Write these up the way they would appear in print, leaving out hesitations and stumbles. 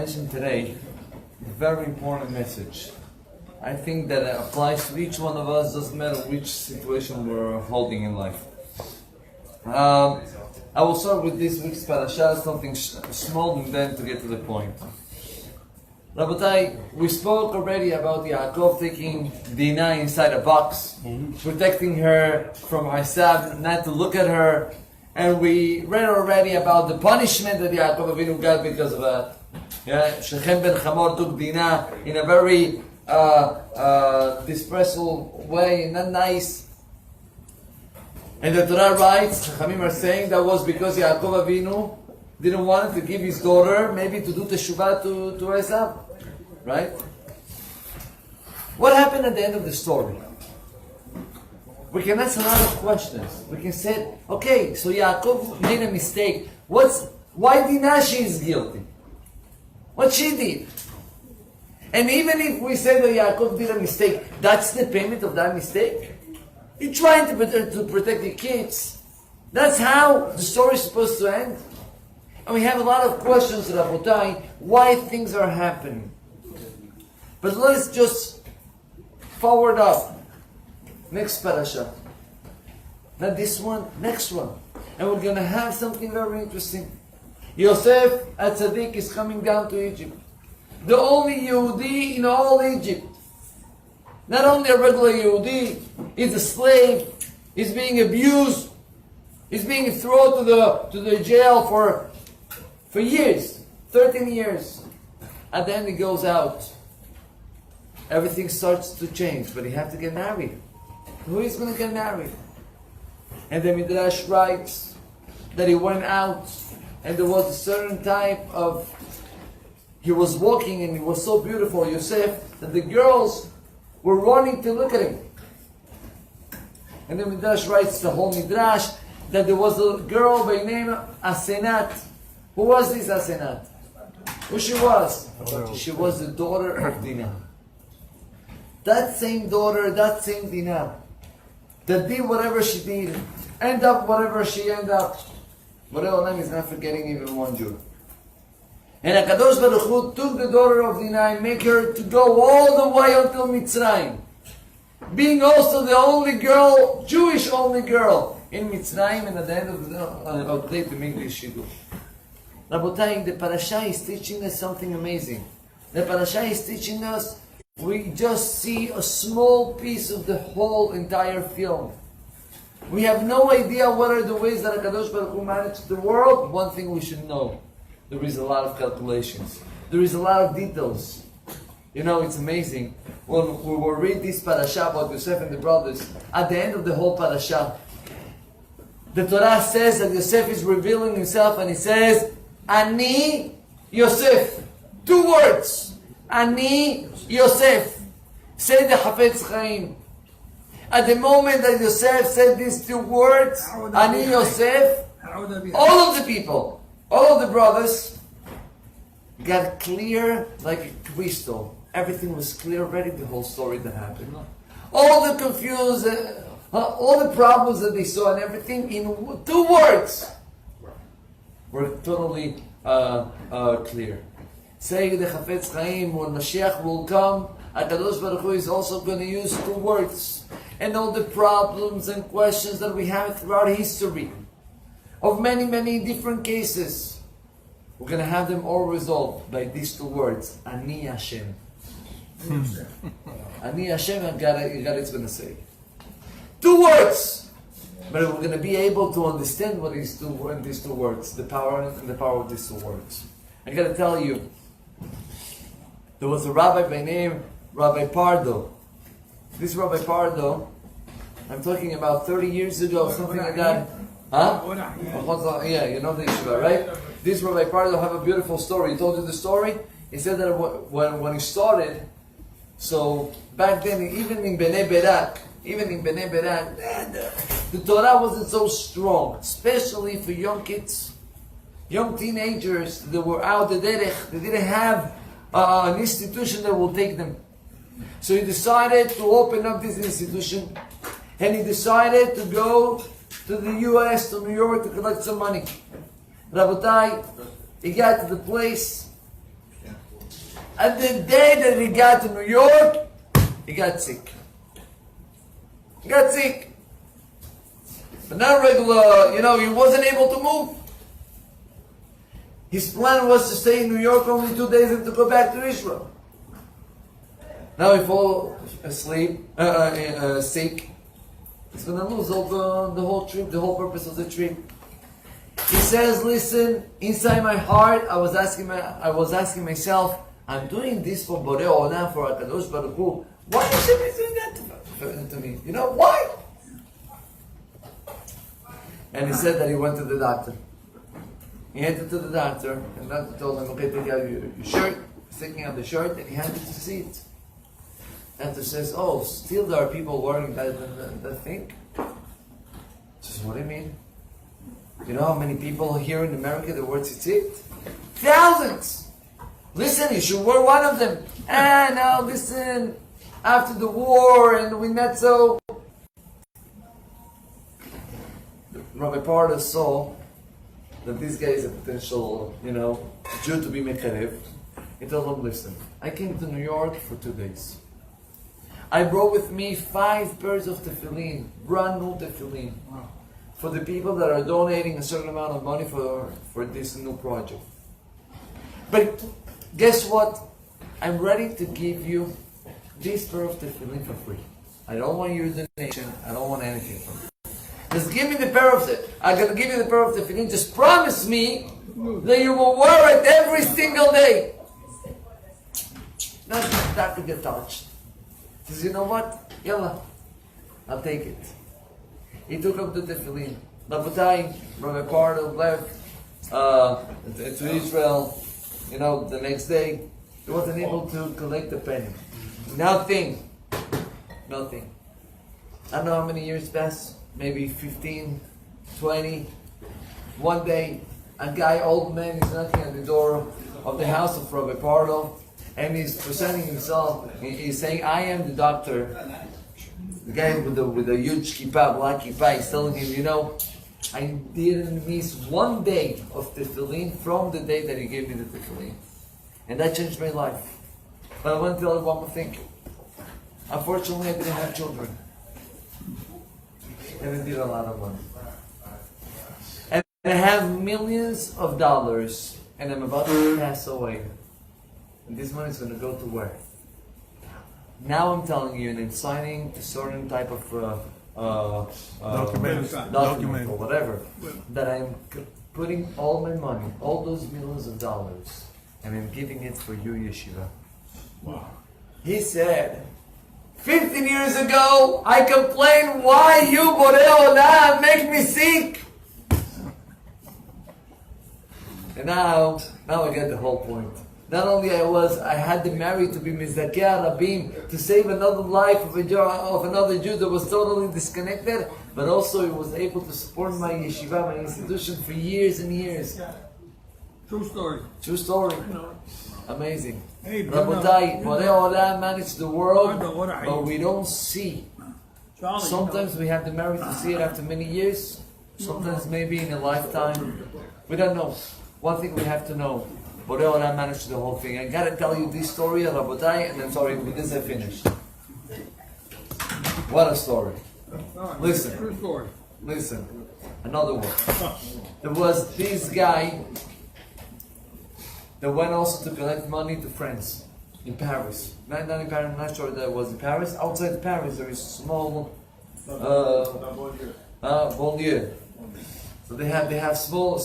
mention today a very important message. I think that it applies to each one of us, doesn't matter which situation we're holding in life. I will start with this week's parasha, something small, and then to get to the point. Rabotai, we spoke already about Yaakov taking Dinah inside a box, protecting her from Esav, not to look at her, and we read already about the punishment that Yaakov Avinu got because of that. Shechem ben Chamor took Dinah in a very dispersal way, not nice. And the Torah writes, Chachamim are saying that was because Yaakov Avinu didn't want to give his daughter, maybe to do teshuvah to Esav. Right? What happened at the end of the story? We can ask a lot of questions. We can say, okay, so Yaakov made a mistake. Why Dinah she is guilty? What she did? And even if we say that Yaakov did a mistake, that's the payment of that mistake? You're trying to protect the kids. That's how the story is supposed to end. And we have a lot of questions, Rabotai, why things are happening. But let's just forward up. Next parasha. Not this one, next one. And we're going to have something very interesting. Yosef Atzadik is coming down to Egypt. The only Yehudi in all Egypt. Not only a regular Yehudi, he's a slave, he's being abused, he's being thrown to the jail for years, 13 years. At the end he goes out. Everything starts to change, but he has to get married. Who is going to get married? And the Midrash writes that he went out and there was a certain type of, he was walking and he was so beautiful, Yosef, that the girls were running to look at him. And the Midrash writes, the whole Midrash, that there was a girl by name Asenat. Who was this Asenat? Who she was? She was the daughter of Dinah. That same daughter, that same Dinah, that did whatever she did, end up whatever she ended up. Borei Olam is not forgetting even one Jew. And HaKadosh Baruch Hu took the daughter of Dinah and made her to go all the way until Mitzrayim. Being also the only girl, Jewish only girl, in Mitzrayim, and at the end of the day to make this shidduch. Rabotai, the parasha is teaching us something amazing. The parasha is teaching us we just see a small piece of the whole entire film. We have no idea what are the ways that HaKadosh Baruch Hu managed the world. One thing we should know, there is a lot of calculations. There is a lot of details. You know, it's amazing. When we will read this parasha about Yosef and the brothers, at the end of the whole parasha, the Torah says that Yosef is revealing himself and he says, Ani Yosef. 2 words. Ani Yosef. Say the Hafetz Chaim. At the moment that Yosef said these 2 words, Ani Yosef, all of the people, all of the brothers got clear like a crystal. Everything was clear already, the whole story that happened. All the confused, all the problems that they saw and everything in 2 words were totally clear. Saying the Chafetz Chaim, when Mashiach will come, HaKadosh Baruch Hu is also going to use 2 words. And all the problems and questions that we have throughout history, of many, many different cases, we're going to have them all resolved by these 2 words. Ani Hashem. Ani Hashem, and God is going to say. 2 words! But we're going to be able to understand what these 2 words, the power of these 2 words. I got to tell you, there was a rabbi by name Rabbi Pardo. This Rabbi Pardo, I'm talking about 30 years ago, something like that. Huh? Yeah, you know the yeshiva, right? This Rabbi Pardo have a beautiful story. He told you the story. He said that when he started, so back then, even in Bnei Berak, the Torah wasn't so strong, especially for young kids, young teenagers that were out the derech. They didn't have an institution that will take them. So he decided to open up this institution, and he decided to go to the US, to New York, to collect some money. Rabotai, he got to the place, And the day that he got to New York, he got sick. He got sick. But not regular, he wasn't able to move. His plan was to stay in New York only 2 days and to go back to Israel. Now he falls asleep, sick. He's going to lose all the whole trip, the whole purpose of the trip. He says, listen, inside my heart, I was asking myself, I'm doing this for Borei Olam, for HaKadosh Baruch Hu. Why should he do that to me? Why? And he said that he went to the doctor. He entered to the doctor, and the doctor told him, okay, take out your shirt. He's taking out the shirt, and he handed to see it. The doctor says, oh, still there are people wearing that thing? Just what do you mean? You know how many people here in America that wear tzitzit? Thousands! Listen, you should wear one of them. Now listen, after the war and we not so... Rabbi Parda saw that this guy is a potential, Jew to be Mekarev. He told him, listen, I came to New York for 2 days. I brought with me 5 pairs of tefillin, brand new tefillin, for the people that are donating a certain amount of money for this new project. But guess what? I'm ready to give you this pair of tefillin for free. I don't want your donation. I don't want anything from you. Just give me the pair of it. I'm going to give you the pair of tefillin. Just promise me that you will wear it every single day. Not that to get touched. He says, you know what? Yalla, I'll take it. He took up the tefillin. Rabotai, Rabbi Pardo left to Israel. The next day, he wasn't able to collect a penny. Nothing. I don't know how many years passed. Maybe 15, 20. One day, a guy, old man, is knocking at the door of the house of Rabbi Pardo, and he's presenting himself. He's saying, I am the doctor. The guy with a huge kippah, black kippah, is telling him, I didn't miss 1 day of tefillin from the day that he gave me the tefillin. And that changed my life. But I want to tell you one more thing. Unfortunately, I didn't have children. And I did a lot of money. And I have millions of dollars, and I'm about to pass away. And this money is going to go to where? Now I'm telling you, and I'm signing a certain type of document or whatever, that I'm putting all my money, all those millions of dollars, and I'm giving it for your yeshiva. Wow. He said, 15 years ago, I complained, why you, Borei Olam, make me sick? And now I get the whole point. Not only I had the merit to be Mizakeh Rabim, to save another life of another Jew that was totally disconnected, but also he was able to support my yeshiva, my institution, for years and years. True story. True story. Amazing. Hey, Rabotai, Borei Olam managed the world, but we don't see. Sometimes we have the merit to see it after many years, sometimes maybe in a lifetime. We don't know. One thing we have to know, Borei Olam managed the whole thing. I gotta tell you this story, Rabotai, and I'm sorry, with this I finish. What a story. Listen. True story. Listen. Another one. There was this guy that went also to collect money to friends in Paris. Not in Paris, I'm not sure that it was in Paris. Outside Paris there is small banlieue. So they have small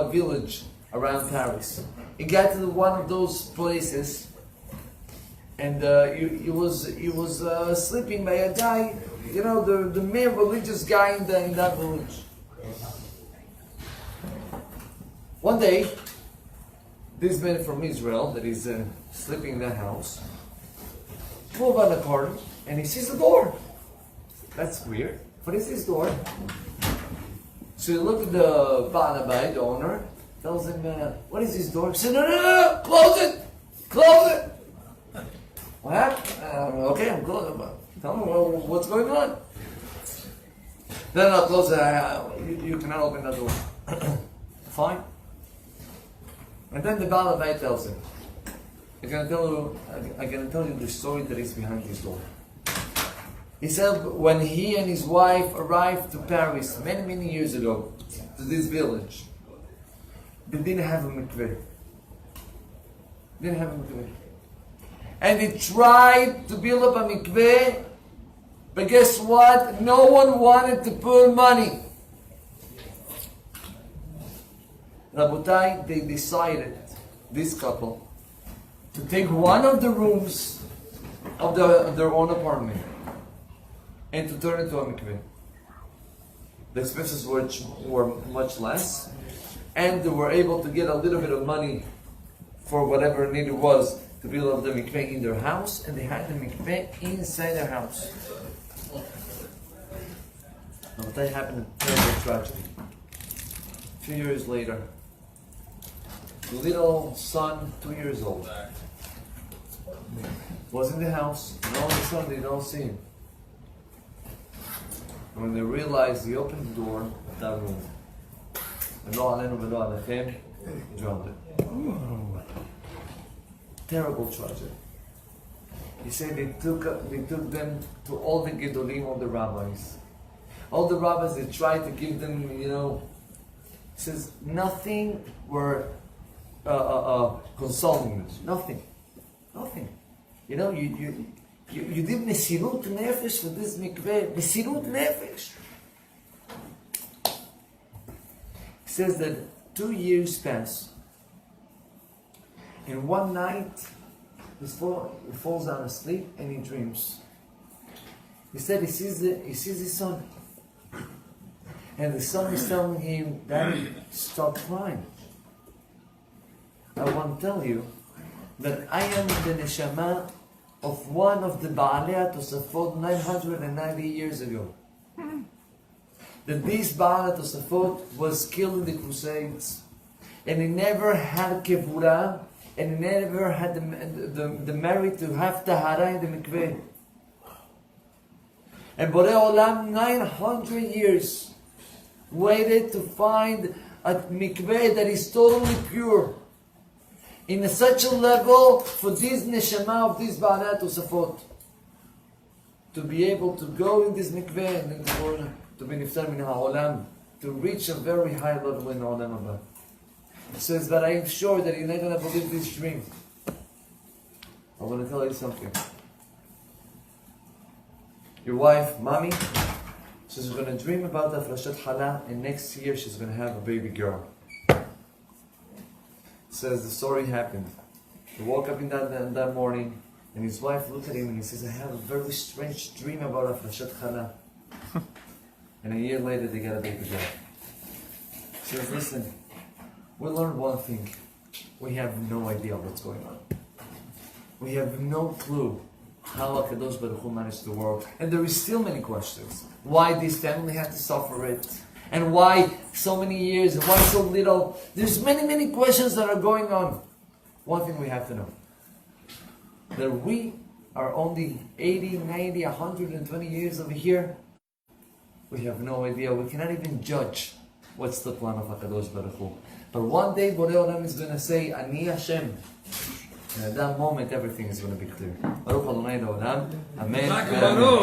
village around Paris. He got to one of those places, and he was sleeping by a guy, the main religious guy in that village. One day, this man from Israel that is sleeping in that house drove on the car and he sees the door. That's weird. What is this door? So he looked at the Rabbi, the owner, tells him, what is this door? He said, no, close it! Close it! What happened? Okay, I'm closing it. Tell me what's going on. No, close it. You cannot open that door. Fine. And then the Rabbi tells him, I'm gonna tell you the story that is behind this door. He said when he and his wife arrived to Paris many years ago, to this village, they didn't have a mikveh. And they tried to build up a mikveh, but guess what? No one wanted to put money. Rabotai, they decided, this couple, to take one of the rooms of their own apartment and to turn it into a mikveh. The expenses were much less, and they were able to get a little bit of money for whatever need it was to build up the mikveh in their house, and they had the mikveh inside their house. Now that happened, a terrible tragedy. A few years later, the little son, 2 years old, was in the house, and all of a sudden they don't see him. And when they realized, they opened the door of that room. He drowned it. Terrible tragedy. He said they took them to all the gedolim, all the rabbis. All the rabbis, they tried to give them, he says, nothing were consoling them. Nothing. You did mesirut nefesh for this mikveh. Mesirut nefesh. He says that 2 years pass. And one night, he falls down asleep and he dreams. He said he sees his son. And the son is telling him, Daddy, stop crying. I want to tell you that I am the neshama of one of the Baalei Tosafot 990 years ago. That this Baalei Tosafot was killed in the Crusades. And he never had kevura, and he never had the merit to have tahara in the mikveh. And Borei Olam, 900 years, waited to find a mikveh that is totally pure. In such a level for this neshama of this Baalei Tosafot to be able to go in this mikveh and to be niftar min ha'olam, to reach a very high level in Olam Haba. He says, but I am sure that you're not going to believe this dream. I want to tell you something. Your wife, mommy, she's going to dream about the Afrashat Hala, and next year she's going to have a baby girl. Says the story happened. He woke up in that morning, and his wife looked at him and he says, I have a very strange dream about Afrashat Hala. And a year later they got a baby girl. He says, listen, we learned one thing. We have no idea what's going on. We have no clue how HaKadosh Baruch Hu managed the world. And there is still many questions. Why this family had to suffer it? And why so many years? And why so little? There's many questions that are going on. One thing we have to know. That we are only 80, 90, 120 years over here. We have no idea. We cannot even judge what's the plan of HaKadosh Baruch Hu. But one day Borei Olam is going to say, Ani Hashem. And at that moment everything is going to be clear. Baruch Adonai Le'olam. Amen.